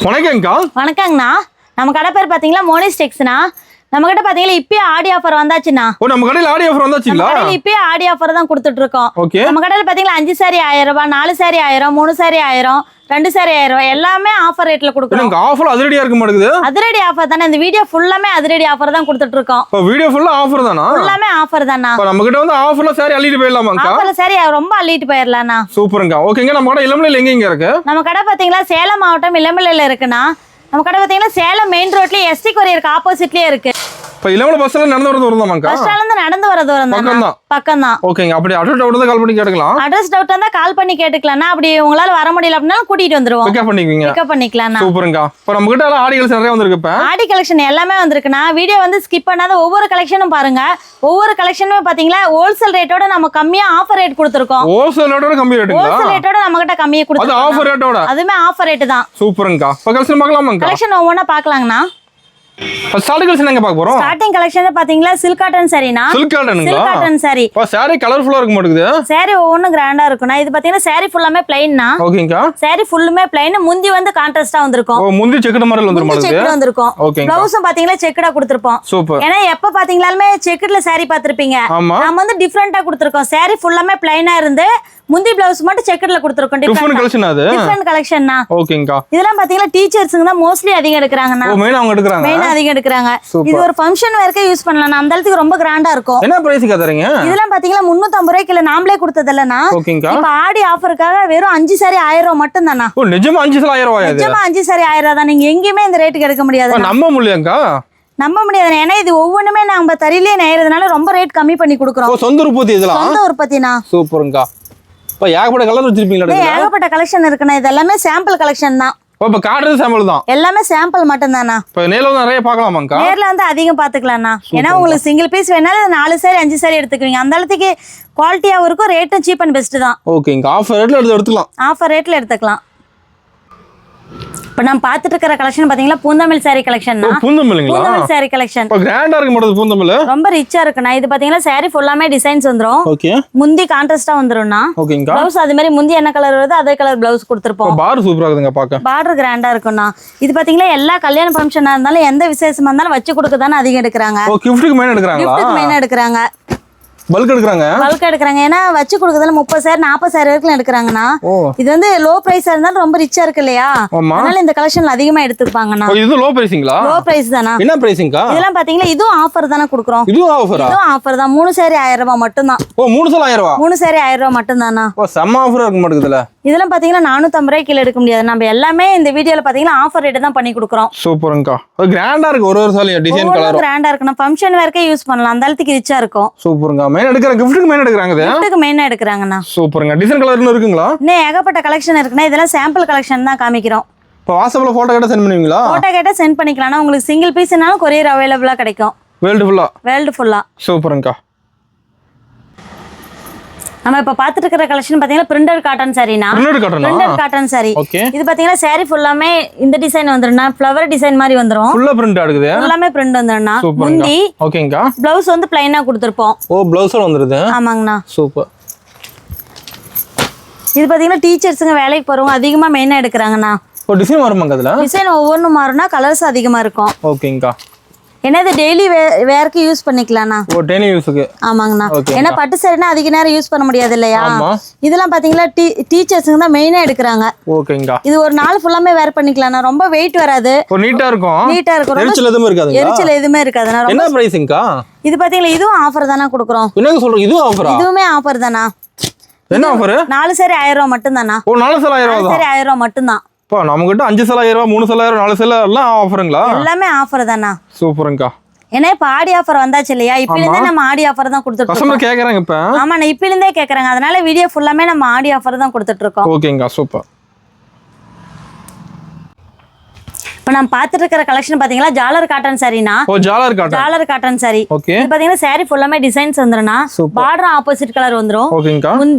வணக்கம்க்கா. வணக்கங்கண்ணா. நம்ம கடை பேர் பாத்தீங்களா மோனிஸ் டெக்ஸ்னா. நம்ம கிட்ட பாத்தீங்களா இப்பயே ஆடி ஆஃபர் வந்தாச்சுண்ணா. நம்ம கடையில ஆடி ஆஃபர் வந்தாச்சுங்களா? நம்ம கடையில இப்பயே ஆடி ஆஃபர் தான் கொடுத்துட்டு இருக்கோம். ஓகே. நம்ம கடையில பாத்தீங்களா 5 சாரி 1000 ரூபாய், 4 சாரி 1000, 3 சாரி 1000, 2 சாரி 1000 ரூபாய் எல்லாமே ஆஃபர் ரேட்ல கொடுக்குறோம். எனக்கு ஆஃபர் அதிரடியா இருக்க மாட்டேங்குது. அதிரடி ஆஃபர் தானே. இந்த வீடியோ ஃபுல்லாமே அதிரடி ஆஃபர் தான் கொடுத்துட்டு இருக்கோம். இப்போ வீடியோ ஃபுல்லா ஆஃபர் தானா? ஃபுல்லாமே ஆஃபர் தானா. இப்போ நம்ம கிட்ட வந்து ஆஃபர்ல சாரி அள்ளிட்டு போயிடலாமாங்கா? ஆஃபர்ல சாரி ரொம்ப அள்ளிட்டு போயிடலாம்ண்ணா. சூப்பர்ங்கா. ஓகேங்க. நம்ம கடை இளம்பிள்ளையில எங்க இருக்கு? நம்ம கடை பாத்தீங்களா சேலம் மாவட்டம் இளம்பிள்ளையில இருக்குண்ணா. நம்ம கடை பாத்தீங்கன்னா சேலம் மெயின் ரோட்லயே எஸ்டி கொரியருக்கு ஆப்போசிட்லயே இருக்கு. இப்போ இளம்பிள்ளை பஸ்ல நடந்து வர தூரம் தான்க்கா? பஸ் ஸ்டாண்ட்ல இருந்து நடந்து வர தூரம் தான். பக்கம் தான். ஓகேங்க. அப்படி அட்ரஸ் டவுட் தான் கால் பண்ணி கேட்கலாம். அட்ரஸ் டவுட் இருந்தா கால் பண்ணி கேட்டுக்கலாம்னா. அப்படி உங்களால வர முடியல அப்படினா கூட்டிட்டு வந்துருவோம். பிக்கப் பண்ணிக்குவீங்க. பிக்கப் பண்ணிக்கலாம்னா. சூப்பர்ங்கா. இப்போ நம்ம கிட்ட ஆடி கலெக்ஷன் நிறைய வந்திருக்கு. இப்போ ஆடி கலெக்ஷன் எல்லாமே வந்திருக்குண்ணா. வீடியோ வந்து ஸ்கிப் பண்ணாத ஒவ்வொரு கலெக்ஷனும் பாருங்க. ஒவ்வொரு கலெக்ஷனுமே பாத்தீங்களா ஹோல்சேல் ரேட்டோட நம்ம கம்மியா ஆஃபர் ரேட் கொடுத்துருக்கோம். ஹோல்சேல் ரேட்டோட கம்மி ரேட்டுங்களா? ஹோல்சேல் ரேட்டோட நம்ம கிட்ட கம்மியா கொடுத்துருக்கோம். அது ஆஃபர் ரேட்டோட. அதுமே ஆஃபர் ரேட் தான். சூப்பர்ங்கா. இப்போ கலெக்ஷன் பார்க்கலாமாங்கா? கலெக்ஷன் ஒவ்வொண்ணா பார்க்கலாங்கண்ணா. ஸ்டார்டிங் கலெக்ஷன் எங்க பார்க்க போறோம்? ஸ்டார்டிங் கலெக்ஷன் பாத்தீங்களா சில்க் காட்டன் சாரினா. சில்க் காட்டனுங்களா? Silk cotton sari. சாரி கலர்ஃபுல்லா இருக்க மாட்டேங்குது. சாரி ஒவ்வொன்றும் கிராண்டா இருக்கும்னா. இது பாத்தீங்கன்னா சாரி ஃபுல்லாமே பிளைன்னா. ஓகேங்கா. சாரி ஃபுல்லுமே பிளைன். முந்தி வந்து கான்ட்ராஸ்டா வந்திருக்கும். முந்தி செக்குடு மாதிரி வந்துரும். செக்குடு வந்திருக்கும். ப்ளவுஸும் பாத்தீங்களா செக்குடா கொடுத்திருப்போம். சூப்பர். ஏன்னா எப்ப பாத்தீங்களாலுமே செக்குடுல சாரி பாத்திருப்பீங்க. நாம வந்து டிஃபரெண்டா கொடுத்திருக்கோம். சாரி ஃபுல்லாமே பிளைனா இருந்து முந்தி பிளவுஸ் மட்டும் செக்குடுல கொடுத்திருக்கோம். டிஃபரெண்ட் கலெக்ஷன் அது. டிஃபரெண்ட் கலெக்ஷன்னா. ஓகேங்கா. இதெல்லாம் பாத்தீங்களா டீச்சர்ஸ்ங்க தான் மோஸ்ட்லி அதிகம் எடுக்கறாங்கண்ணா. மெயினா அவங்க எடுக்கறாங்க. மெயினா அதிகம் எடுக்கறாங்க. இது ஒரு ஃபங்க்ஷன் வேர்க்கே யூஸ் பண்ணலாம். அந்த அளவுக்கு ரொம்ப கிராண்டா இருக்கும். என்ன பிரைஸ்க்கு தரீங்க? இதெல்லாம் பாத்தீங்களா 350 ரூபாய்க்கு இல்ல நாமளே கொடுத்ததல்லனா. ஓகேங்கா. இப்ப ஆடி ஆஃபருக்காக வெறும் 5 சாரி 1000 ரூபாய் மட்டும் தானா. ஓ நிஜமா 5 சாரி 1000 ரூபாய் அது? நிஜமா 5 சாரி 1000 ரூபாய் தான். நீங்க எங்கயுமே இந்த ரேட்டுக்கு எடுக்க முடியாது. நம்ப முடியலங்கா. நம்ப முடியாது. ஏன்னா இது ஒவ்வொண்ணுமே நம்ம தறியிலே நெய்யறதுனால ரொம்ப ரேட் கம்மி பண்ணி கொடுக்குறோம். சொந்த உற்பத்தி இதெல்லாம். சொந்த உற்பத்தினா. சூப்பர்ங்கா. இப்ப ஏகப்பட்ட கலர் வச்சிருப்பீங்களா? ஏகப்பட்ட கலெக்ஷன் இருக்குண்ணா. இது எல்லாமே சாம்பிள் கலெக்ஷன் தான். இப்ப காட்டுறது சாம்பிள் தான். எல்லாமே சாம்பிள் மட்டும் தானா. இப்ப நேர்ல வந்து நிறைய பார்க்கலாமாங்கா? நேர்ல வந்து அதிகம் பாத்துக்கலாம்ண்ணா. ஏன்னா உங்களுக்கு சிங்கிள் பீஸ் வேணாலும் 4 சாரி 5 சாரி எடுத்துக்குவீங்க. அந்த அளவுக்கு குவாலிட்டியாவும் இருக்கும். ரேட்டும் சீப் அண்ட் பெஸ்ட் தான். ஓகேங்க. ஆஃபர் ரேட்ல எடுத்துக்கலாம். ஆஃபர் ரேட்ல எடுத்துக்கலாம். இப்ப நம்ம பாத்துட்டு இருக்கிற கலெக்ஷன் பாத்தீங்களா பூந்தமிழ் சாரி கலெக்ஷன். பூந்தமிழ்ங்களா? பூந்தமிழ் sorry collection. இப்ப கிராண்டா இருக்க மாட்டது பூந்தமிழ். ரொம்ப ரிச்சா இருக்குண்ணா. இது பாத்தீங்கன்னா சாரி ஃபுல்லாமே டிசைன்ஸ் வந்துரும். ஓகே. முந்தி கான்ட்ராஸ்டா வந்துரும்னா. ஓகேங்க. ப்ளவுஸ் அதே மாதிரி முந்தி என்ன கலர் வருதோ அதே கலர் ப்ளவுஸ் கொடுத்திருப்போம். பார்டர் சூப்பரா இருக்குங்க பாக்க. பார்டர் கிராண்டா இருக்கும்ண்ணா. இது பாத்தீங்களா எல்லா கல்யாண ஃபங்க்ஷனா இருந்தாலும் எந்த விசேஷமா இருந்தாலும் வச்சு கொடுக்க தானே அதிகம் எடுக்கிறாங்க. ஓ கிஃப்ட்டுக்கு மெயினா எடுக்கறாங்களா? கிஃப்ட்டுக்கு மெயினா எடுக்கறாங்க. பல்க் எடுக்கறாங்க. பல்க் எடுக்கறாங்க. ஏன்னா வச்சு கொடுக்கறதுல 30 சாரி 40 சாரி வரைக்கும் எடுக்கறாங்கண்ணா. இது வந்து லோ பிரைஸா இருந்தாலும் ரொம்ப ரிச்சா இருக்கு இல்லையா? அதனால இந்த கலெக்ஷன்ல அதிகமா எடுத்துப்பாங்கண்ணா. இது லோ பிரைஸிங்களா? லோ பிரைஸ் தானா. என்ன பிரைஸிங்கா? இதெல்லாம் பாத்தீங்களா இதுவும் ஆஃபர் தானே கொடுக்குறோம். இதுவும் ஆஃபரா? இதுவும் ஆஃபர் தான். 3 சாரி 1000 ரூபாய் மட்டும் தான். ஓ 3 சாரி 1000 ரூபாய். 3 சாரி 1000 ரூபாய் மட்டும் தானா. ஓ செம்ம ஆஃபரா இருக்க மாட்டேங்குதுல. இதெல்லாம் பாத்தீங்கன்னா 450 ரூபாய்க்கு கீழ எடுக்க முடியாது. நம்ம எல்லாமே இந்த வீடியோல பாத்தீங்கன்னா ஆஃபர் ரேட் தான் பண்ணி கொடுக்குறோம். சூப்பர்ங்கா. கிராண்டா இருக்கு. ஒரு சாரி டிசைன் கலர் கிராண்டா இருக்கு. நம்ம ஃபங்க்ஷன் வேர்க்கே யூஸ் பண்ணலாம். அந்த அளவுக்கு ரிச்சா இருக்கும். சூப்பர்ங்கா. மெயின் எடுக்கற கிஃப்ட்டுக்கு மெயின் எடுக்கறாங்க. கிஃப்ட்டுக்கு மெயினா எடுக்கறாங்கண்ணா. சூப்பர்ங்கா. டிசைன் கலர்னு இருக்குங்களா? இன்னும் ஏகப்பட்ட கலெக்ஷன் இருக்குண்ணா. இதெல்லாம் சாம்பிள் கலெக்ஷன் தான் காமிக்கிறோம். இப்போ வாட்ஸ்அப்ல போட்டோ கேட்டா சென்ட் பண்ணுவீங்களா? போட்டோ கேட்டா சென்ட் பண்ணிக்கலாம்னா. உங்களுக்கு சிங்கிள் பீஸ்னாலும் கொரியர் அவைலபிளா கிடைக்கும். வேர்ல்டு ஃபுல்லா. சூப்பர்ங்கா. நம்ம இப்ப பாத்துட்டு இருக்கிற கலெக்ஷன் பாத்தீங்கன்னா பிரிண்டட் காட்டன் சாரினா. Printed cotton sari. இது பாத்தீங்கன்னா சாரி ஃபுல்லாமே இந்த டிசைன் வந்துரும்னா. ஃப்ளவர் டிசைன் மாதிரி வந்துரும். ஃபுல்லா பிரிண்ட் ஆகுது. ஃபுல்லாமே பிரிண்ட் வந்துரும்னா. முந்தி ஓகேங்கா. ப்ளவுஸ் வந்து ப்ளைனா கொடுத்திருப்போம். ஓ ப்ளவுஸோட வந்துருது. ஆமாங்கண்ணா. சூப்பர். இது பாத்தீங்கன்னா டீச்சர்ஸ்ங்க வேலைக்கு போறவங்க அதிகமா மெயினா எடுக்கறாங்கண்ணா. ஓ டிசைன் மாறுமாங்க அதுல? டிசைன் ஒவ்வொன்றும் மாறும்னா கலர்ஸ் அதிகமா இருக்கும். ஓகேங்கா. ஏன்னா இது டெய்லி வேர்க்கு யூஸ் பண்ணிக்கலாம்ண்ணா. ஓ டெய்லி யூஸ்க்கு. ஆமாங்கண்ணா. ஏன்னா பட்டு சாரினா அதிக நேரம் யூஸ் பண்ண முடியாது இல்லையா? இதெல்லாம் பாத்தீங்களா டீச்சர்ஸ்ங்க தான் மெயினா எடுக்கறாங்க. ஓகேங்கா. இது ஒரு நாள் ஃபுல்லாமே வேர் பண்ணிக்கலாம்ண்ணா. ரொம்ப வெயிட் வராது. நீட்டா இருக்கும். நீட்டா இருக்கும். எரிச்சல் எதுவும் இருக்காது. எரிச்சல் எதுவுமே இருக்காதுண்ணா. என்ன பிரைஸிங்கா? இது பாத்தீங்களா இதுவும் ஆஃபர் தானா கொடுக்குறோம். என்னங்க சொல்றீங்க? இதுவும் ஆஃபரா? இதுவுமே ஆஃபர் தானா. என்ன ஆஃபர்? 4 சாரி 1000 ரூபாய் மட்டும் தானா. ஓ 4 சாரி 1000 ரூபாய். 4 சாரி 1000 ரூபாய் மட்டும் தான். இப்போ நம்ம கிட்ட 5 சாரி 1000 ரூபாய், 3 சாரி 1000, 4 சாரி எல்லாம் ஆஃபருங்களா? எல்லாமே ஆஃபர் தானா. சூப்பர்ங்கா. ஏன்னா இப்ப ஆடி ஆஃபர் வந்தாச்சு இல்லையா? இப்ப இருந்தே நம்ம ஆடி ஆஃபர் தான் கொடுத்துட்டு இருக்கோம். கஸ்டமர் கேக்குறாங்க இப்ப. ஆமா நான் இப்ப இருந்தே கேக்குறாங்க. அதனால வீடியோ ஃபுல்லாமே நம்ம ஆடி ஆஃபர் தான் கொடுத்துட்டு இருக்கோம். ஓகேங்கா. சூப்பர். இப்ப நம்ம பாத்துட்டு இருக்கிற கலெக்ஷன் பாத்தீங்களா ஜாலர் காட்டன் சாரினா. ஓ ஜாலர் காட்டன். ஜாலர் காட்டன் சாரி. ஓகே. இது பாத்தீங்கன்னா சாரி ஃபுல்லாமே டிசைன்ஸ் வந்துரும்னா. பார்டர் ஆப்போசிட் கலர் வந்துரும். ஓகேங்கா.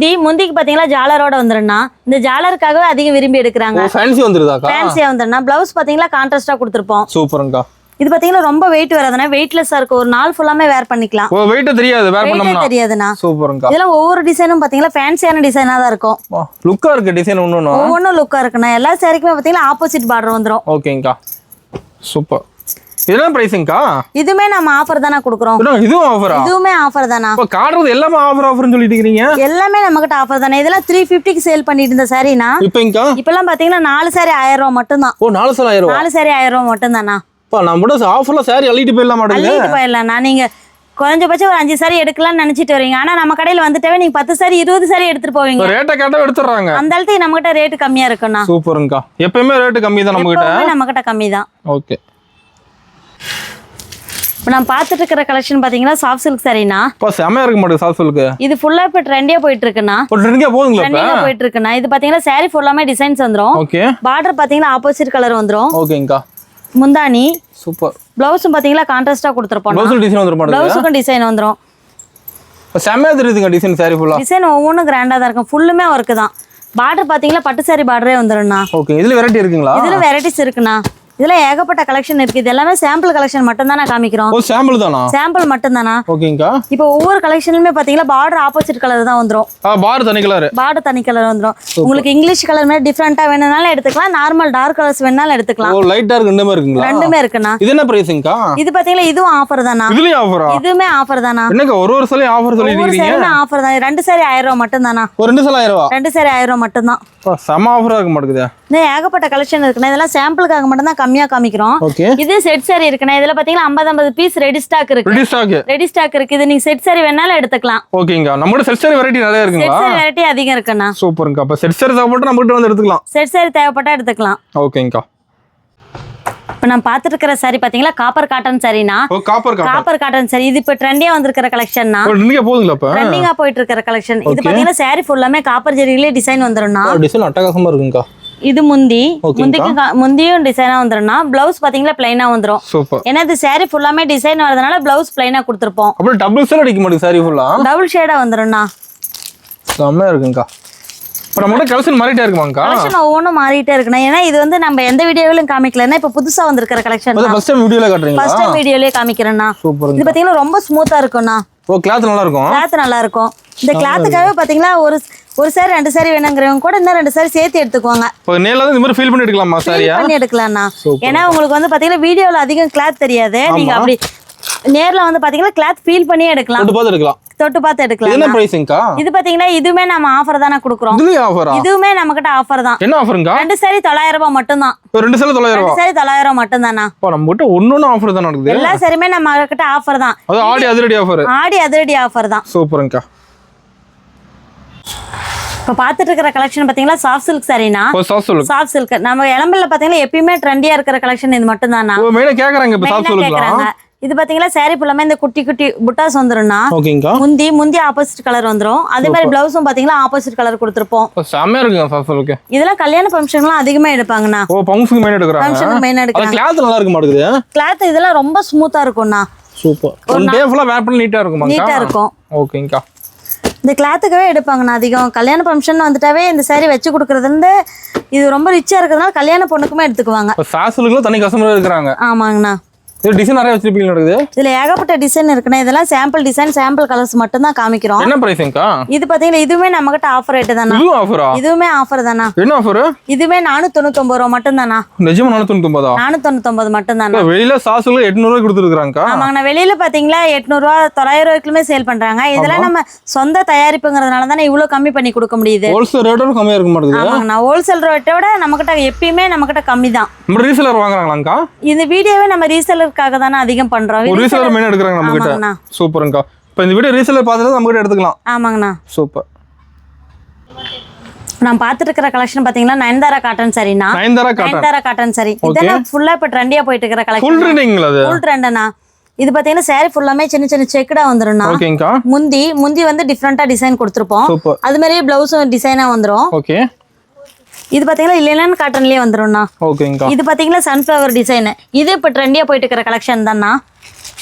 முந்திக்கு பாத்தீங்களா ஜாலரோட வந்துரும்னா. இந்த ஜாலருக்காகவே அதிக விரும்பி எடுக்கறாங்க. ஃபேன்சி வந்துருதாக்கா? ஃபேன்சியா வந்துரும்னா. ப்ளவுஸ் பாத்தீங்களா கான்ட்ராஸ்டா கொடுத்திருப்போம். சூப்பர்ங்கா. இது பாத்தீங்கன்னா ரொம்ப வெயிட் வராதுனா வெயிட்லெஸ்ஸா இருக்கு ஒரு நாள் ஃபுல்லாமே வேர் பண்ணிக்கலாம் ஓ வெயிட் தெரியாது வேர் பண்ணோம்னா தெரியாதுனா சூப்பர்ங்கா இதெல்லாம் ஒவ்வொரு டிசைனும் பாத்தீங்கன்னா ஃபேன்சியான டிசைனா தான் இருக்கும் லுக்கா இருக்கு டிசைன் ஒவ்வொன்றும் லுக்கா இருக்குண்ணா எல்லா சாரிக்குமே பாத்தீங்கன்னா ஆப்போசிட் பார்டர் வந்துரும் ஓகேங்கா சூப்பர் இதெல்லாம் பிரைஸிங்கா இதுமே நம்ம ஆஃபர் தானா கொடுக்குறோம் இதுவும் ஆஃபரா இதுவுமே ஆஃபர் தானா இப்ப காட்டுறது எல்லாமே ஆஃபர்னு சொல்லிட்டு இருக்கீங்க எல்லாமே நம்ம கிட்ட ஆஃபர் தானே இதெல்லாம் 350 க்கு சேல் பண்ணிட்டு இருந்த சாரினா இப்பங்கா இப்பலாம் பாத்தீங்கன்னா 4 சாரி 1000 ரூபாய் மட்டும் தான் ஓ 4 சாரி 1000 ரூபாய் 4 சாரி 1000 ரூபாய் மட்டும் தானா பா நான் கூட ஆஃபர்ல சாரி அள்ளிட்டு போயிடலாம் மாட்டேங்குது அள்ளிட்டு போயிடலாம்ண்ணா நீங்க குறைஞ்சபட்சம் ஒரு 5 சாரி எடுக்கலாம்னு நினைச்சிட்டு வரீங்க ஆனா நம்ம கடையில வந்துட்டவே நீங்க 10 சாரி 20 சாரி எடுத்துட்டு போவீங்க ரேட்டை கேட்டா எடுத்துறாங்க அந்த அளவுக்கு நம்ம கிட்ட ரேட் கம்மியா இருக்குண்ணா சூப்பர்ங்கா எப்பவுமே ரேட் கம்மி தான் நம்ம கிட்ட கம்மி தான் ஓகே இப்போ நான் பார்த்துட்டு இருக்கிற கலெக்ஷன் பாத்தீங்கன்னா சாஃப்ட் சில்க் சாரினா இப்போ செமையா இருக்க மாட்டேங்குது சாஃப்ட் சில்க் இது ஃபுல்லா இப்போ ட்ரெண்டியா போயிட்டு இருக்குண்ணா ட்ரெண்டியா போகுதுங்களா ட்ரெண்டியா போயிட்டு இருக்குண்ணா இது பாத்தீங்கன்னா சாரி ஃபுல்லாமே டிசைன்ஸ் வந்துரும் ஓகே பார்டர் பாத்தீங்கன்னா ஆப்போசிட் கலர் வந்துரும் ஓகேங்கா முந்தானி சூப்பர் ப்ளவுஸும் பாத்தீங்கன்னா கான்ட்ராஸ்டா கொடுத்துருப்போம் ப்ளவுஸ் டிசைன் வந்துரும் மாட்டேங்குது ப்ளவுஸுக்கும் டிசைன் வந்துரும் செமையா தெரியுதுங்க டிசைன் சாரி ஃபுல்லா டிசைன் ஒவ்வொன்றும் கிராண்டா தான் இருக்கும் ஃபுல்லுமே ஒர்க்கு தான் பார்டர் பாத்தீங்கன்னா பட்டு சாரி பார்டரே வந்துரும்ண்ணா ஓகே இதுல வெரைட்டி இருக்குங்களா இதுல வெரைட்டிஸ் இருக்குண்ணா இதுல ஏகப்பட்ட கலெக்ஷன் இருக்கு இது எல்லாமே சாம்பிள் கலெக்ஷன் மட்டும் தான் காமிக்கிறோம் ஓ சாம்பிள் தானா சாம்பிள் மட்டும் தானா ஓகேங்கா இப்போ ஒவ்வொரு கலெக்ஷன்லயுமே பாத்தீங்கன்னா பார்டர் ஆப்போசிட் கலர் தான் வந்துரும் பார்டர் தனி கலர் பார்டர் தனி கலர் வந்துரும் உங்களுக்கு இங்கிலீஷ் கலர் மாதிரி டிஃபரெண்டா வேணும்னாலும் எடுத்துக்கலாம் நார்மல் டார்க் கலர்ஸ் வேணாலும் எடுத்துக்கலாம் ஓ லைட் டார்க் ரெண்டுமே இருக்குங்களா ரெண்டுமே இருக்குண்ணா இது என்ன பிரைஸிங்கா இது பாத்தீங்கன்னா இதுவும் ஆஃபர் தானா இதுலயும் ஆஃபரா இதுவுமே ஆஃபர் தானா என்னங்க ஒரு சாரி ஆஃபர் சொல்லி ஒரு இருக்கீங்க சாரி ஆஃபர் தான் 2 சாரி 1000 ரூபாய் மட்டும் தானா ஒரு 2 சாரி 1000 ரூபாய் 2 சாரி 1000 ரூபாய் மட்டும் தான் செம ஆஃபரா இருக்க மாட்டேங்குது இன்னும் ஏகப்பட்ட கலெக்ஷன் இருக்குண்ணா இதெல்லாம் சாம்பிளுக்காக மட்டும் தான் கம்மியா காமிக்கிறோம் ஓகே இது செட் சாரி இருக்குண்ணா இதுல பாத்தீங்கன்னா 50 பீஸ் ரெடி ஸ்டாக் இருக்கு ரெடி ஸ்டாக் இருக்கு இது நீங்க செட் சாரி வேணாலும் எடுத்துக்கலாம் ஓகேங்க நம்ம செட் சாரி வெரைட்டி நிறைய இருக்குங்களா செட் சாரி வெரைட்டி அதிகம் இருக்குண்ணா சூப்பர்ங்க அப்ப செட் சாரி தேவைப்பட்டா நம்ம கிட்ட வந்து எடுத்துக்கலாம் செட் சாரி தேவைப்பட்டா எடுத்துக்கலாம் ஓகேங்கா இப்போ நான் பார்த்துட்டு இருக்கிற சாரி பாத்தீங்களா காப்பர் காட்டன் சாரினா ஓ காப்பர் காட்டன் சாரி இது இப்போ ட்ரெண்டியா வந்திருக்கிற கலெக்ஷன்னா ட்ரெண்டிங்கா போகுதுங்களா இப்ப ட்ரெண்டிங்கா போயிட்டு இருக்கிற கலெக்ஷன் இது பாத்தீங்கன்னா சாரி ஃபுல்லாமே காப்பர் ஜெரியிலே டிசைன் வந்துரும்னா டிசைன் அட்டகாசமா இருக்குங்கா இது முந்தியும் டிசைனா வந்துரும்னா பிளவுஸ் பாத்தீங்கன்னா பிளைனா வந்துரும் சூப்பர் ஏன்னா இது சாரி ஃபுல்லாமே டிசைன் வரதுனால பிளவுஸ் பிளைனா கொடுத்துருப்போம் அப்படியே டபுள் ஷேட் அடிக்க மாட்டேங்குது சாரி ஃபுல்லா டபுள் ஷேடா வந்துரும்னா செம்மையா இருக்குங்கா இப்போ நம்ம கலெக்ஷன் மாறிட்டே இருக்குமாங்கா கலெக்ஷன் ஒவ்வொன்றும் மாறிட்டே இருக்குண்ணா ஏன்னா இது வந்து நம்ம எந்த வீடியோவிலும் காமிக்கலன்னா இப்போ புதுசா வந்திருக்கிற கலெக்ஷன் ஃபர்ஸ்ட் டைம் வீடியோல காட்டுறீங்களா ஃபர்ஸ்ட் டைம் வீடியோலயே காமிக்கிறேன்னா சூப்பர் இது பாத்தீங்கன்னா ரொம்ப ஸ்மூத்தா இருக்கும்ண்ணா ஓ கிளாத் நல்லா இருக்கும் கிளாத் நல்லா இருக்கும் இந்த கிளாத்துக்காகவே பாத்தீங்கன்னா ஒரு சாரி 2 சாரி வேணுங்கிறவங்க கூட இன்னும் 2 சாரி சேர்த்து எடுத்துக்குவாங்க இப்போ நேர்ல இந்த மாதிரி ஃபீல் பண்ணி எடுக்கலாமா சாரியா பண்ணி எடுக்கலாம்ண்ணா ஏன்னா உங்களுக்கு வந்து பாத்தீங்கன்னா வீடியோல அதிகம் கிளாத் தெரியாது நீங்க அப்படி நேர்ல வந்து பாத்தீங்கன்னா கிளாத் ஃபீல் பண்ணி எடுக்கலாம் தொட்டு பார்த்து எடுக்கலாம் என்ன பிரைஸிங்கா இது பாத்தீங்கன்னா இதுமே நம்ம ஆஃபர் தான குடுக்குறோம் இதுவுமே நம்ம கிட்ட ஆஃபர் தான் என்ன ஆஃபர்ங்கா 2 சாரி 900 ரூபாய் மட்டும் தான் 2 சாரி 900 ரூபாய் 2 சாரி 900 ரூபாய் மட்டும் தானா நம்ம கிட்ட ஒண்ணொண்ணு ஆஃபர் தான் நடக்குது எல்லா சாரியுமே நம்ம கிட்ட ஆஃபர் தான் அது ஆடி அதிரடி ஆஃபர் தான் சூப்பர்ங்கா இப்போ பார்த்துட்டு இருக்கிற கலெக்ஷன் பாத்தீங்கன்னா சாஃப்ட் சில்க் சாரினா சாஃப்ட் சில்க் நம்ம இளம்பல்ல பாத்தீங்கன்னா எப்பயுமே ட்ரெண்டியா இருக்கிற கலெக்ஷன் இது மட்டும் தானா மெயினா கேக்குறாங்க இப்போ சாஃப்ட் சில்க்லாம் இது பாத்தீங்கன்னா சாரி ஃபுல்லாமே இந்த குட்டி குட்டி புட்டாஸ் வந்துரும்னா முந்தி ஆப்போசிட் கலர் வந்துரும் அதே மாதிரி பிளவுஸும் பாத்தீங்கன்னா ஆப்போசிட் கலர் கொடுத்துருப்போம் செமையா இருக்குங்க சாஃப்ட் சில்க் இதெல்லாம் கல்யாண ஃபங்க்ஷன்லாம் அதிகமா எடுப்பாங்கண்ணா ஓ ஃபங்க்ஷனுக்கு மெயின் எடுக்கறாங்க ஃபங்க்ஷனுக்கு மெயின் எடுக்கறாங்க கிளாத் நல்லா இருக்க மாட்டேங்குது கிளாத் இதெல்லாம் ரொம்ப ஸ்மூத்தா இருக்கும்ண்ணா சூப்பர் ஒன் டே ஃபுல்லா வேர் பண்ணி நீட்டா இருக்குமா நீட்டா இருக்கும் ஓகேங்கா இந்த கிளாத்துக்கவே எடுப்பாங்கண்ணா அதிகம் கல்யாண ஃபங்க்ஷன் வந்துட்டாவே இந்த சாரி வச்சு கொடுக்கறதுல இது ரொம்ப ரிச்சா இருக்கிறதுனால கல்யாண பொண்ணுக்குமே எடுத்துக்குவாங்க சாஃப்ட் சில்க்ல தனி கஸ்டமர் இருக்காங்க ஆமாங்கண்ணா இது டிசைன் நிறைய வச்சிருப்பீங்க நடக்குது இதுல ஏகப்பட்ட டிசைன் இருக்குண்ணா இதெல்லாம் சாம்பிள் டிசைன் சாம்பிள் கலர்ஸ் மட்டும் தான் காமிக்கிறோம் என்ன பிரைஸிங்கா இது பாத்தீங்கன்னா இதுவுமே நம்ம கிட்ட ஆஃபர் ரேட் தானா இதுவும் ஆஃபரா இதுவுமே ஆஃபர் தானா என்ன ஆஃபர் இதுவே 499 ரூபாய் மட்டும் தானா நிஜமா 499 499 மட்டும் தானா வெளியில சாசுல 800 ரூபாய் கொடுத்துருக்காங்க ஆமாங்கண்ணா வெளியில பாத்தீங்களா 800 ரூபாய் 900 ரூபாய்க்குமே சேல் பண்றாங்க இதெல்லாம் நம்ம சொந்த தயாரிப்புங்கிறதுனால தானே இவ்வளவு கம்மி பண்ணி கொடுக்க முடியுது ஹோல்சேல் ரேட்டோட கம்மியா இருக்க மாட்டேங்குது ஆமாங்கண்ணா ஹோல்சேல் ரேட்டோட நம்ம கிட்ட எப்பயுமே நம்ம கிட்ட கம்மி தான் நம்ம ரீசெலர் வாங்குறாங்களாங்கா இந்த வீடியோவே நம்ம ரீசெலருக்காக தானே அதிகம் பண்றோம் ஒரு ரீசெலர் மெயின் எடுக்கறாங்க நம்ம கிட்ட சூப்பர்ங்கா இப்போ இந்த வீடியோ ரீசெலர் பார்த்தா நம்ம கிட்ட எடுத்துக்கலாம் ஆமாங்கண்ணா சூப்பர் நான் பார்த்துட்டு இருக்கிற கலெக்ஷன் பாத்தீங்கன்னா நயன்தாரா காட்டன் சாரினா நயன்தாரா காட்டன் சாரி இதெல்லாம் ஃபுல்லா இப்ப ட்ரெண்டியா போயிட்டு இருக்கிற கலெக்ஷன் ஃபுல் ட்ரெண்டிங்ல அது ஃபுல் ட்ரெண்டனா இது பாத்தீங்கன்னா சாரி ஃபுல்லாமே சின்ன சின்ன செக்குடா வந்துரும்னா ஓகேங்கா முந்தி வந்து டிஃபரெண்டா டிசைன் கொடுத்துருப்போம் அது மாதிரியே பிளவுஸும் டிசைனா வந்துரும் ஓகே இது பாத்தீங்கன்னா லினன் காட்டன்லயே வந்துரும்னா ஓகேங்கா இது பாத்தீங்கன்னா சன்ஃப்ளவர் டிசைன் இது இப்ப ட்ரெண்டியா போயிட்டு இருக்கிற கலெக்ஷன் தானா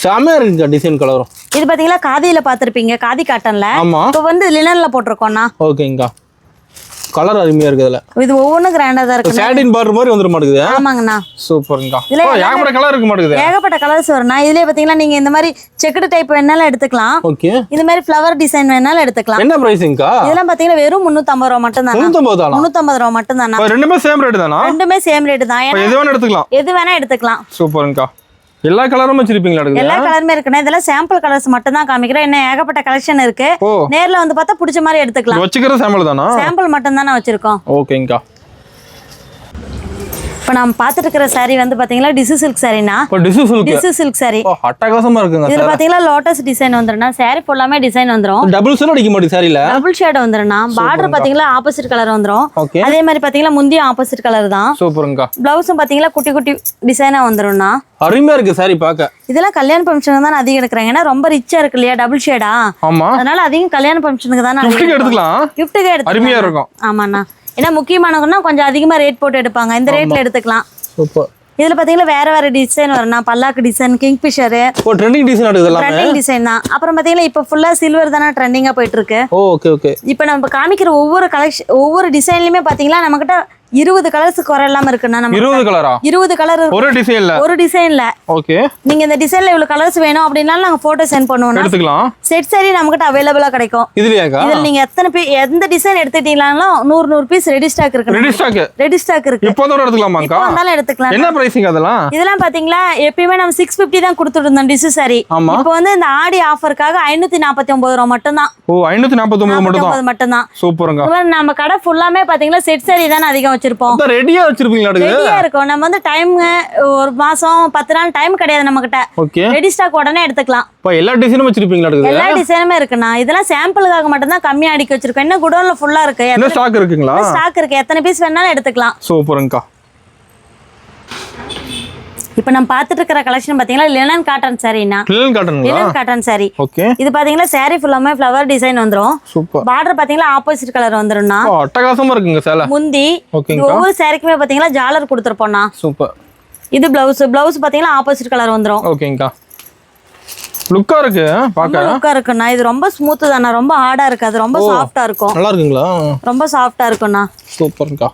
செமையா இருக்குங்க டிசைன் கலரும் இது பாத்தீங்கன்னா காதியில பாத்திருப்பீங்க காதி காட்டன்ல ஆமா இப்போ வந்து லினன்ல போட்டிருக்கோம்னா ஓகேங்கா கலர் அருமையா இருக்கு இதுல. இது ஒவ்வொன்றும் கிராண்டா தான் இருக்கு. சாட்டின் பார்டர் மாதிரி வந்துட மாட்டேங்குது. ஆமாங்கண்ணா. சூப்பர்ங்கா. ஏகப்பட்ட கலர் இருக்கு மாட்டேங்குது. ஏகப்பட்ட கலர்ஸ் வரும்ண்ணா. இதுலயே பாத்தீங்கன்னா நீங்க இந்த மாதிரி செக்குடு டைப் வேணாலும் எடுத்துக்கலாம். ஓகே. இந்த மாதிரி ஃப்ளவர் டிசைன் வேணாலும் எடுத்துக்கலாம். என்ன பிரைசிங்க்கா? இதெல்லாம் பாத்தீங்கன்னா வெறும் 350 ரூபாய் மட்டும் தான். 350 ரூபாய் மட்டும் தான். ரெண்டுமே சேம் ரேட் தானா? ரெண்டுமே சேம் ரேட் தான். எது வேணா எடுத்துக்கலாம். எது வேணா எடுத்துக்கலாம். சூப்பர்ங்கா. எல்லா கலரும் வச்சிருப்பீங்களா? எல்லா கலருமே இருக்குண்ணா. இதெல்லாம் சாம்பிள் கலர்ஸ் மட்டும் தான் காமிக்கிறேன். என்ன ஏகப்பட்ட கலெக்ஷன் இருக்கு. நேர்ல வந்து பார்த்தா பிடிச்ச மாதிரி எடுத்துக்கலாம். வச்சுக்கிற சாம்பிள் தானா? சாம்பிள் மட்டும் தானே வச்சிருக்கோம். ஓகேங்கா. இப்போ நம்ம பார்த்துட்டு இருக்கிற saree வந்து பாத்தீங்கன்னா டிசு சில்க் சாரினா. Tissue silk saree. அட்டகாசமா இருக்குங்க. இதுல பாத்தீங்கன்னா லோட்டஸ் டிசைன் வந்துருனா. saree ஃபுல்லாமே டிசைன் வந்துரும். டபுள் ஷேட் அடிக்க மாட்டேங்குது சாரில. டபுள் ஷேட் வந்துருனா. பார்டர் பாத்தீங்கன்னா ஆப்போசிட் கலர் வந்துரும். அதே மாதிரி பாத்தீங்கன்னா முந்தியும் ஆப்போசிட் கலர் தான். சூப்பர்ங்கா. ப்ளவுஸும் பாத்தீங்கன்னா குட்டி குட்டி டிசைனா வந்துரும்னா. அருமையா இருக்கு சாரி பாக்க. இதெல்லாம் கல்யாண ஃபங்க்ஷனுக்கு தான் அதிகம் எடுக்கறாங்க. ஏன்னா ரொம்ப ரிச்சா இருக்கு இல்லையா டபுள் ஷேடா. ஆமா. அதனால அதிகம் கல்யாண ஃபங்க்ஷனுக்கு தான் கிஃப்ட்டுக்கு எடுத்துக்கலாம். கிஃப்ட்டுக்கு எடுத்துக்கலாம். அருமையா இருக்கும். ஆமாண்ணா. ஏன்னா முக்கியமானவங்கன்னா கொஞ்சம் அதிகமா ரேட் போட்டு எடுப்பாங்க. இந்த ரேட்ல எடுத்துக்கலாம். சூப்பர். இதுல பாத்தீங்கன்னா வேற டிசைன் வரும்னா. பல்லாக்கு டிசைன், கிங்ஃபிஷர். ட்ரெண்டிங் டிசைன் இருக்குது எல்லாமே. ட்ரெண்டிங் டிசைன் தான். அப்புறம் பாத்தீங்கன்னா இப்போ ஃபுல்லா சில்வர் தான ட்ரெண்டிங்கா போயிட்டு இருக்கு. ஓகே. இப்போ நம்ம காமிக்கிற ஒவ்வொரு கலெக்ஷன் ஒவ்வொரு டிசைன்லயுமே பாத்தீங்கன்னா நம்மகிட்ட 20 கலர்ஸ் குறை இல்லாம இருக்குன்னா. நம்ம 20 கலரா? 20 கலர் ஒரு டிசைன்ல. ஓகே. நீங்க இந்த டிசைன்ல இவ்வளவு கலர்ஸ் வேணும் அப்படினாலும் நாங்க போட்டோ சென்ட் பண்ணுவோம். எடுத்துக்கலாம். செட் saree நம்மகிட்ட அவைலபிளா கிடைக்கும். இதுலயாக்கா? இதுல நீங்க எந்த டிசைன் எடுத்துட்டீங்களாலும் 100 பீஸ் ரெடி ஸ்டாக் இருக்கு. ரெடி ஸ்டாக் இருக்கு. இப்போதோட எடுத்துக்கலாமாக்கா? இப்போ வந்தாலும் எடுத்துக்கலாம். என்ன பிரைசிங் அதெல்லாம்? இதெல்லாம் பாத்தீங்களா எப்பயுமே நம்ம 650 தான் கொடுத்துட்டு இருந்தோம் டிசு saree. இப்போ வந்து இந்த ஆடி ஆஃபர்க்காக 549 ரூபாய் மட்டும் தான். 549 மட்டும் தான். சூப்பர்ங்க. நம்ம கடை ஃபுல்லாமே பாத்தீங்களா செட் saree தான் அதிகம் வச்சிருப்போம். ரெடியா வச்சிருப்பீங்களா? ரெடியா இருக்கும். நம்ம வந்து டைம் ஒரு மாசம் 10 நாள் டைம் கிடையாது நம்ம கிட்ட. ஓகே. ரெடி ஸ்டாக் உடனே எடுத்துக்கலாம். எல்லா டிசைனும் வச்சிருப்பீங்களா? எல்லா டிசைனுமே இருக்குண்ணா. இதெல்லாம் சாம்பிளுக்காக மட்டும் தான் கம்மியா அடிக்க வச்சிருக்கோம். இன்னும் குடோன்ல ஃபுல்லா இருக்கு. ஸ்டாக் இருக்குங்களா? ஸ்டாக் இருக்கு. எத்தனை பீஸ் வேணாலும் எடுத்துக்கலாம். சூப்பர்ங்கா. இப்போ நம்ம பார்த்துட்டு இருக்கிற கலெக்ஷன் பாத்தீங்கன்னா லினன் காட்டன் சாரினா. Linen cotton sari. ஓகே. இது பாத்தீங்கன்னா சாரி ஃபுல்லாமே ஃப்ளவர் டிசைன் வந்துரும். சூப்பர். பார்டர் பாத்தீங்கன்னா ஆப்போசிட் கலர் வந்துரும்னா. அட்டகாசமா இருக்குங்க சேலை. முந்தி ஒவ்வொரு சாரிக்குமே பாத்தீங்கன்னா ஜாலர் கொடுத்துருப்போம்னா. சூப்பர். இது பிளவுஸ் பாத்தீங்கன்னா ஆப்போசிட் கலர் வந்துரும். ஓகேங்கா. லுக்கா இருக்கு பாக்க. லுக்கா இருக்குண்ணா. இது ரொம்ப ஸ்மூத் தானா. ரொம்ப ஹார்டா இருக்காது. ரொம்ப சாஃப்ட்டா இருக்கும். நல்லா இருக்குங்களா? ரொம்ப சாஃப்ட்டா இருக்குண்ணா. சூப்பர்ங்கா.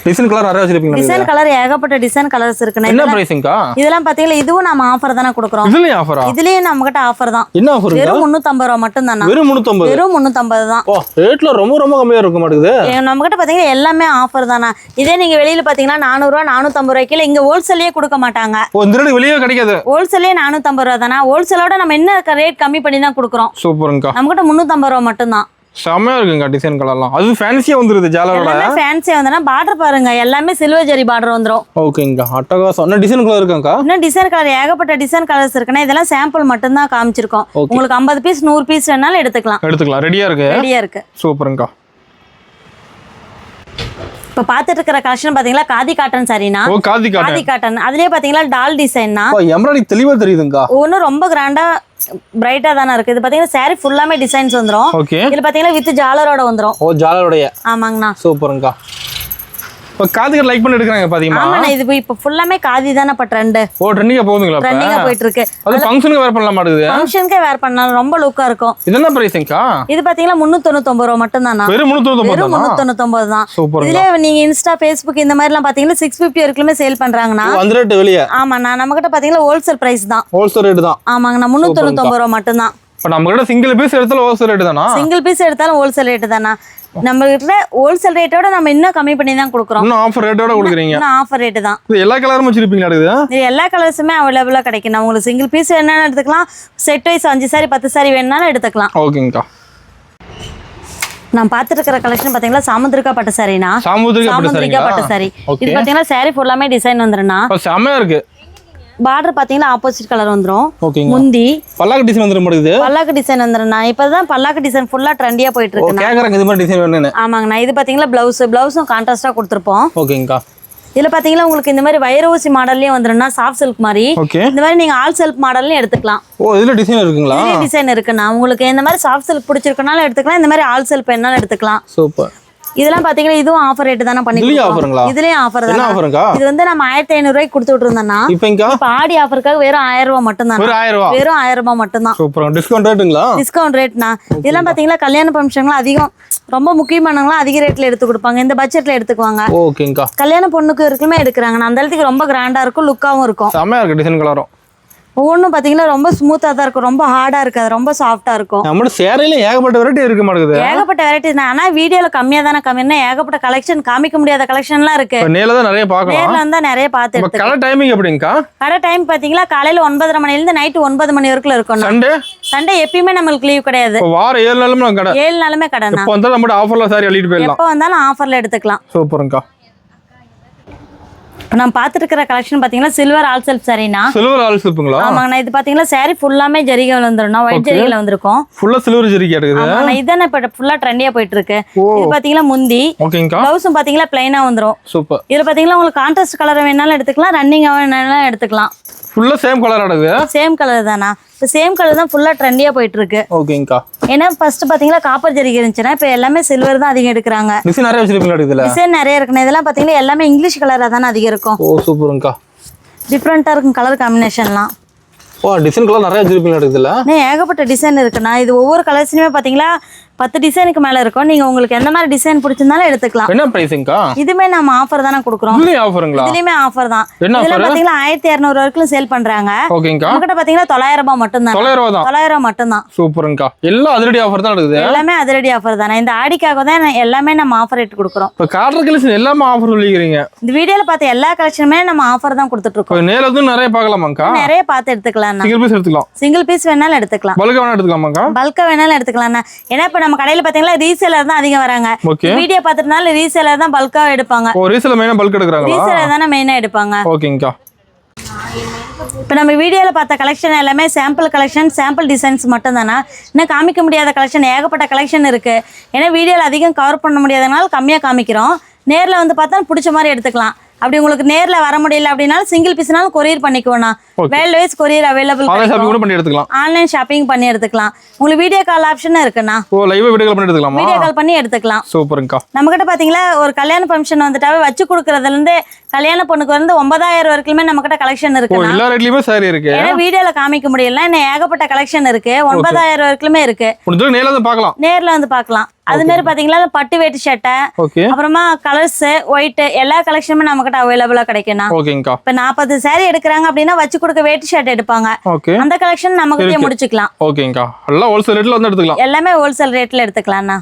டிசைன் கலர் நிறைய வச்சிருப்பீங்க. டிசைன் கலர் ஏகப்பட்ட டிசைன் கலர்ஸ் இருக்குண்ணா. என்ன பிரைசிங்கா? இதெல்லாம் பாத்தீங்கன்னா இதுவும் நம்ம ஆஃபர் தான கொடுக்குறோம். இதுலயே ஆஃபரா? இதுலயே நம்ம கிட்ட ஆஃபர் தான். என்ன ஆஃபர்? வெறும் 350 ரூபாய் மட்டும் தானா. வெறும் 350 தான். ஓ ரேட்ல ரொம்ப கம்மியா இருக்க மாட்டேங்குது. நம்ம கிட்ட பாத்தீங்கன்னா எல்லாமே ஆஃபர் தானா. இதே நீங்க வெளியில பாத்தீங்கன்னா 400 ரூபாய் 450 ரூபாய்க்கு இங்க ஹோல்சேல்லயே கொடுக்க மாட்டாங்க. ஓ இந்த ரேட் வெளியே கிடைக்காது. ஹோல்சேல்லயே 450 ரூபாய் தானா. ஹோல்சேலோட நம்ம என்ன ரேட் கம்மி பண்ணி தான் கொடுக்குறோம். சூப்பர்ங்கா. நம்ம கிட்ட 350 ரூபாய் மட்டும் தான். செமையா இருக்குங்க டிசைன் கலர்லாம். அது ஃபேன்சியா வந்துருது ஜாலரோட. எல்லாமே ஃபேன்சியா வந்தனா பார்டர் பாருங்க. எல்லாமே சில்வர் ஜரி பார்டர் வந்துரும். ஓகேங்க. அட்டகாசம். என்ன டிசைன் கலர் இருக்காங்க? இன்னும் டிசைன் கலர் ஏகப்பட்ட டிசைன் கலர்ஸ் இருக்குனா. இதெல்லாம் சாம்பிள் மட்டும் தான் காமிச்சிருக்கோம். உங்களுக்கு 50 பீஸ் 100 பீஸ் வேணாலும் எடுத்துக்கலாம். ரெடியா இருக்கு. சூப்பர்ங்கா. இப்ப பாத்துட்டு இருக்கிற கலெக்ஷன் பாத்தீங்களா காதி காட்டன் சாரினா. காதி காட்டன். அதுலயே பாத்தீங்களா டால் டிசைன்னா. எம்ப்ராய்டரி தெளிவா தெரியுதுங்க. ஒன்னு ரொம்ப கிராண்டா பிரைட்டா தான இருக்கு. இது பாத்தீங்கன்னா saree ஃபுல்லாமே டிசைன்ஸ் வந்துரும். இதுல பாத்தீங்கன்னா வித் ஜாலரோட வந்துரும். ஓ ஜாலரோடயே. ஆமாங்கண்ணா. சூப்பர்ங்கா. இப்ப காதி கட் லைக் பண்ணி எடுக்கறாங்க பாத்தீங்களா? ஆமாண்ணா. இது இப்ப ஃபுல்லாமே காதி தான இப்ப ட்ரெண்ட். ஓ ட்ரெண்டிங்கா போகுதுங்களா? ட்ரெண்டிங்கா போயிட்டு இருக்கு. அது ஃபங்க்ஷனுக்கு வேர் பண்ணலாம் மாட்டேங்குது. ஃபங்க்ஷனுக்கு வேர் பண்ணலாம். ரொம்ப லுக்கா இருக்கும். இது என்ன பிரைசிங்கா? இது பாத்தீங்கன்னா 399 ரூபாய் மட்டும் தானா. வெறும் 399 தான். இதுல நீங்க இன்ஸ்டா ஃபேஸ்புக் இந்த மாதிரி எல்லாம் பாத்தீங்கன்னா 650 வரைக்குமே சேல் பண்றாங்கனா. அந்த ரேட் வெளிய. ஆமாண்ணா. நம்ம கிட்ட பாத்தீங்கன்னா ஹோல்சேல் பிரைஸ் தான். ஹோல்சேல் ரேட் தான். ஆமாங்கண்ணா. 399 ரூபாய் மட்டும் தான். இப்ப நம்ம கிட்ட சிங்கிள் பீஸ் எடுத்தாலும் ஹோல்சேல் ரேட் தானா? சிங்கிள் பீஸ் எடுத்தாலும் ஹோல்சேல் ரேட் தானா. நம்ம கிட்ட ஹோல்சேல் ரேட்டோட நம்ம இன்னும் கம்மி பண்ணி தான் கொடுக்குறோம். இன்னும் ஆஃபர் ரேட்டோட கொடுக்குறீங்க. இன்னும் ஆஃபர் ரேட் தான். இது எல்லா கலரும் வச்சிருப்பீங்களா? இது எல்லா கலர்ஸுமே அவைலபிளா கிடைக்கும். உங்களுக்கு சிங்கிள் பீஸ் வேணாலும் எடுத்துக்கலாம். செட் வைஸ் 5 சாரி 10 சாரி வேணாலும் எடுத்துக்கலாம். ஓகேங்கா. நான் பாத்துட்டு இருக்கிற கலெக்ஷன் பாத்தீங்களா சாமுந்திரிகா பட்டு சாரினா. சாமுந்திரிகா பட்டு சாரி. இது பாத்தீங்கன்னா சாரி ஃபுல்லாமே டிசைன் வந்துருனா. செமையா இருக்கு. பார்டர் பாத்தீங்கன்னா ஆப்போசிட் கலர் வந்துரும். முந்தி பல்லாக்கு டிசைன் வந்துரும் மாட்டேங்குது. பல்லாக்கு டிசைன் வந்துருனா. இப்பதான் பல்லாக்கு டிசைன் ஃபுல்லா ட்ரெண்டியா போயிட்டு இருக்கு. கேக்குறாங்க இது மாதிரி டிசைன் வேணும்னு. ஆமாங்கண்ணா. இது பாத்தீங்கன்னா பிளவுஸும் கான்ட்ராஸ்டா கொடுத்திருப்போம். ஓகேங்கா. இதுல பாத்தீங்கன்னா உங்களுக்கு இந்த மாதிரி வைர ஊசி மாடல்லயே வந்துருனா. சாஃப்ட் சில்க் மாதிரி. இந்த மாதிரி நீங்க ஆல் சில்க் மாடல்லயும் எடுத்துக்கலாம். ஓ இதுல டிசைன் இருக்குங்களா? இதுல டிசைன் இருக்குண்ணா. உங்களுக்கு இந்த மாதிரி சாஃப்ட் சில்க் பிடிச்சிருக்கனாலும் எடுத்துக்கலாம். இந்த மாதிரி ஆல் சில்க் வேணாலும் எடுத்துக்கலாம். சூப்பர். இதெல்லாம் பாத்தீங்கன்னா இதுவும் ஆஃபர் ரேட் தானே பண்ணி இதுலயும் ஆஃபருங்களா? இதுலயும் ஆஃபர் என்ன தான். ஆஃபருங்கா? இது வந்து நம்ம 1500 ரூபாய்க்கு கொடுத்துட்டு இருந்தோம்னா இப்ப ஆடி ஆஃபருக்காக வெறும் 1000 ரூபாய் மட்டும் தான். ஒரு 1000 ரூபாய். வெறும் 1000 ரூபாய் மட்டும் தான். சூப்பர். டிஸ்கவுண்ட் ரேட்டுங்களா? டிஸ்கவுண்ட் ரேட்னா இதெல்லாம் பாத்தீங்கன்னா கல்யாண ஃபங்க்ஷன்லாம் அதிகம் ரொம்ப முக்கியமானவங்களாம் அதிக ரேட்ல எடுத்து கொடுப்பாங்க. இந்த பட்ஜெட்ல எடுத்துக்குவாங்க. ஓகேங்கா. கல்யாண பொண்ணுக்கு இருக்குமே எடுக்கிறாங்க. அந்த அளவுக்கு ரொம்ப கிராண்டா இருக்கும், லுக்காவும் இருக்கும். செமையா இருக்கு டிசைன் கலரும். ஒவ்வொன்றும் பாத்தீங்கன்னா ரொம்ப ஸ்மூத்தா தான் இருக்கும், ரொம்ப ஹார்டா இருக்காது, ரொம்ப சாஃப்டா இருக்கும். நம்ம சேரையில ஏகப்பட்ட வெரைட்டி இருக்க மாட்டேங்குது. ஏகப்பட்ட வெரைட்டி தான். ஆனா வீடியோல கம்மியா தானே கம்மியா ஏகப்பட்ட கலெக்ஷன் காமிக்க முடியாத கலெக்ஷன்லாம் இருக்கு. நேர்ல தான் நிறைய பார்க்கலாம். நேர்ல வந்தா நிறைய பார்த்து எடுத்துக்கலாம். கடை டைமிங் எப்படிங்கா? கடை டைம் பாத்தீங்கன்னா காலையில 9:30 மணில இருந்து நைட் 9 மணி வரைக்கும் இருக்கும். சண்டே எப்பயுமே நம்மளுக்கு லீவ் கிடையாது. வாரம் 7 நாளுமே கடை. 7 நாளுமே கடை தான். இப்போ வந்தா நம்ம ஆஃபர்ல சாரி அள்ளிட்டு போயிடலாம். எப்போ வந்தாலும் ஆஃபர்ல எடுத்துக்கலாம். சூப்பர்ங்கா. இப்போ நான் பார்த்துட்டு இருக்கிற கலெக்ஷன் பாத்தீங்கன்னா சில்வர் ஆல் செல்ஃப் சாரினா. சில்வர் ஆல் செல்ஃப்ங்களா? ஆமாங்க. இது பாத்தீங்கன்னா சாரி ஃபுல்லாமே ஜரிகைல வந்துரும். ஒயிட் ஜரிகைல வந்திருக்கும். ஃபுல்லா சில்வர் ஜரிகை இருக்குது. ஆமாங்க. இதானே இப்ப ஃபுல்லா ட்ரெண்டியா போயிட்டு இருக்கு. இது பாத்தீங்கன்னா முந்தி. ஓகேங்கா. ப்ளவுஸும் பாத்தீங்கன்னா ப்ளைனா வந்துரும். சூப்பர். இதுல பாத்தீங்கன்னா உங்களுக்கு கான்ட்ராஸ்ட் கலர் வேணாலும் எடுத்துக்கலாம், ரன்னிங் வேணாலும் எடுத்துக்கலாம். ஃபுல்லா சேம் கலர் ஆடுது. சேம் கலர் தானா? இப்போ சேம் கலர் தான் ஃபுல்லா ட்ரெண்டியா போயிட்டு இருக்கு. ஓகேங்கா. ஏன்னா ஃபர்ஸ்ட் பாத்தீங்கன்னா காப்பர் ஜரிகை இருந்துச்சுன்னா இப்போ எல்லாமே சில்வர் தான் அதிகம் எடுக்கிறாங்க. டிசைன் நிறைய வச்சிருக்கீங்களா இதுல? டிசைன் நிறைய இருக்குண்ணே. இதெல்லாம் பாத்தீங்கன்னா எல்லாமே இங்கிலீஷ் கலரா தானே அதிகம் இருக்கும். ஓ சூப்பர்ங்கா. டிஃப்ரெண்டா இருக்கும் கலர் காம்பினேஷன்லாம். ஓ டிசைன் கலர் நிறைய வச்சிருக்கீங்களா இதுல? ஏகப்பட்ட டிசைன் இருக்குண்ணா. இது ஒவ்வொரு கலர்ஸ்லயுமே பாத்தீங்களா 10 டிசைனுக்கு மேல இருக்கும். நீங்க உங்களுக்கு எந்த மாதிரி டிசைன் பிடிச்சிருந்தாலும் எடுத்துக்கலாம். என்ன பிரைசிங்கா? இதுமே நம்ம ஆஃபர் தானே கொடுக்குறோம். இதுலயும் ஆஃபருங்களா? இதுலயுமே ஆஃபர் தான். இதெல்லாம் பாத்தீங்கன்னா 1200 வரைக்கும் சேல் பண்றாங்க. ஓகேங்கா. நம்மகிட்ட பாத்தீங்கன்னா 900 ரூபாய் மட்டும் தான். 900 ரூபாய் தான். 900 ரூபாய் மட்டும் தான். சூப்பர்ங்கா. எல்லாம் அதிரடி ஆஃபர் தான் இருக்குது. எல்லாமே அதிரடி ஆஃபர் தானே. இந்த ஆடிக்காக தான் எல்லாமே நம்ம ஆஃபர் ரேட் கொடுக்குறோம். இப்போ கார்டர் கலெக்ஷன் எல்லாமே ஆஃபர் சொல்லிக்கிறீங்க. இந்த வீடியோல பார்த்த எல்லா கலெக்ஷனுமே நம்ம ஆஃபர் தான் கொடுத்துட்டு இருக்கோம். நேர்ல வந்து நிறைய பார்க்கலாமாங்கா? நிறைய பார்த்து எடுத்துக்கலாம். சிங்கிள் பீஸ் எடுத்துக்கலாம். சிங்கிள் பீஸ் வேணாலும் எடுத்துக்கலாம். பல்கா வேணாலும் எடுத்துக்கலாமாங்கா? பல்கா வேணாலும் எடுத்துக்கலாம். ஏன்னா இப்ப நம்ம கடையில பாத்தீங்கன்னா ரீசேலர் தான் அதிகம் வராங்க. வீடியோ பார்த்துட்டனால ரீசேலர் தான் பல்கா எடுப்பாங்க. ஓ ரீசேலர் மெயினா பல்க் எடுக்கறாங்களா? ரீசேலர் தான மெயினா எடுப்பாங்க. ஓகேங்கா. இப்போ நம்ம வீடியோல பார்த்த கலெக்ஷன் எல்லாமே சாம்பிள் கலெக்ஷன், சாம்பிள் டிசைன்ஸ் மட்டும் தானா. இன்னும் காமிக்க முடியாத கலெக்ஷன் ஏகப்பட்ட கலெக்ஷன் இருக்கு. ஏன்னா வீடியோல அதிகம் கவர் பண்ண முடியாதனால கம்மியா காமிக்கிறோம். நேர்ல வந்து பார்த்தா பிடிச்ச மாதிரி எடுத்துக்கலாம். அப்படி உங்களுக்கு நேர்ல வர முடியல அப்படினா சிங்கிள் பீஸ்னாலும் கொரியர் பண்ணிக்குவோம்னா. World wise courier available. Online shopping கூட பண்ணி எடுத்துக்கலாம். ஆன்லைன் ஷாப்பிங் பண்ணி எடுத்துக்கலாம். உங்களுக்கு வீடியோ கால் ஆப்ஷன் இருக்குண்ணா. ஓ லைவ் வீடியோ கால் பண்ணி எடுத்துக்கலாமா? வீடியோ கால் பண்ணி எடுத்துக்கலாம். சூப்பர்ங்கா. நம்ம கிட்ட பாத்தீங்களா ஒரு கல்யாண ஃபங்க்ஷன் வந்துட்டாவே வச்சு கொடுக்கறதுல இருந்து கல்யாண பொண்ணுக்கு வந்து 9000 வரைக்குமே நம்ம கிட்ட கலெக்ஷன் இருக்கு. எல்லா ரேட்லயுமே சாரி இருக்கு. ஏன்னா வீடியோல காமிக்க முடியல. இன்னும் ஏகப்பட்ட கலெக்ஷன் இருக்கு. 9000 வரைக்குமே இருக்கு. உங்களுக்கு நேர்ல வந்து பார்க்கலாம். நேர்ல வந்து பார்க்கலாம். அது மாதிரி பாத்தீங்களா பட்டு வேட்டி சட்டை, அப்புறமா கலர்ஸ் ஒயிட் எல்லா கலெக்ஷனுமே நம்ம கிட்ட அவைலபிளா கிடைக்கும்னா. ஓகேங்கா. இப்ப 40 சாரி எடுக்கறாங்க அப்படினா வச்சு கொடுக்க வேட்டி ஷர்ட் எடுப்பாங்க. அந்த கலெக்ஷன் நம்ம கிட்டயே முடிச்சுக்கலாம். ஓகேங்கா. எல்லாம் ஹோல்சேல் ரேட்ல வந்து எடுத்துக்கலாம். எல்லாமே ஹோல்சேல் ரேட்ல எடுத்துக்கலாம்னா.